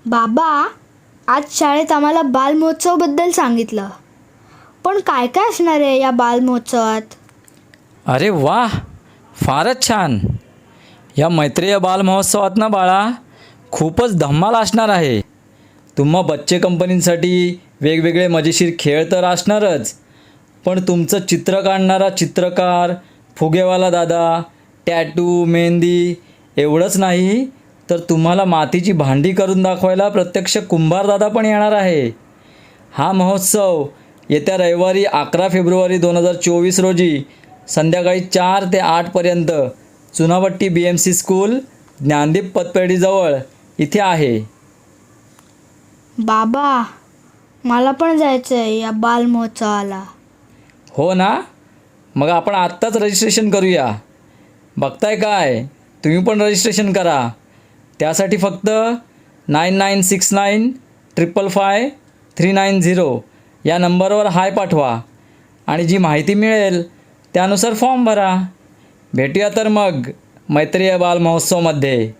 बाबा, आज शाळेत आम्हाला बालमहोत्सवबद्दल सांगितलं. पण काय काय असणार आहे या बालमहोत्सवात? अरे वाह, फारच छान. या मैत्रीय बालमहोत्सवात ना बाळा, खूपच धमाल असणार आहे. तुम्हा बच्चे कंपनीसाठी वेगवेगळे मजेशीर खेळ तर असणारच, पण तुमचं चित्र काढणारा चित्रकार, फुगेवाला दादा, टॅटू, मेहंदी एवढंच नाही तर तुम्हाला मातीची भांडी करून दाखवायला प्रत्यक्ष कुंभार दादा पण येणार आहे. हा महोत्सव येत्या रविवारी 11 फेब्रुवारी 2024 रोजी संध्याकाळी 4 ते 8 चुनाभट्टी BMC स्कूल, ज्ञानदीप पतपेढीजवळ इथे आहे. बाबा, मला पण जायचं आहे या बालमहोत्सवाला. हो ना, मग आपण आत्ताच रजिस्ट्रेशन करूया. बघताय काय, तुम्ही पण रजिस्ट्रेशन करा. त्यासाठी फक्त 9969555390 या नंबरवर हाय पाठवा आणि जी माहिती मिळेल त्यानुसार फॉर्म भरा. भेटूया तर मग मैत्रीय बाल महोत्सवमध्ये.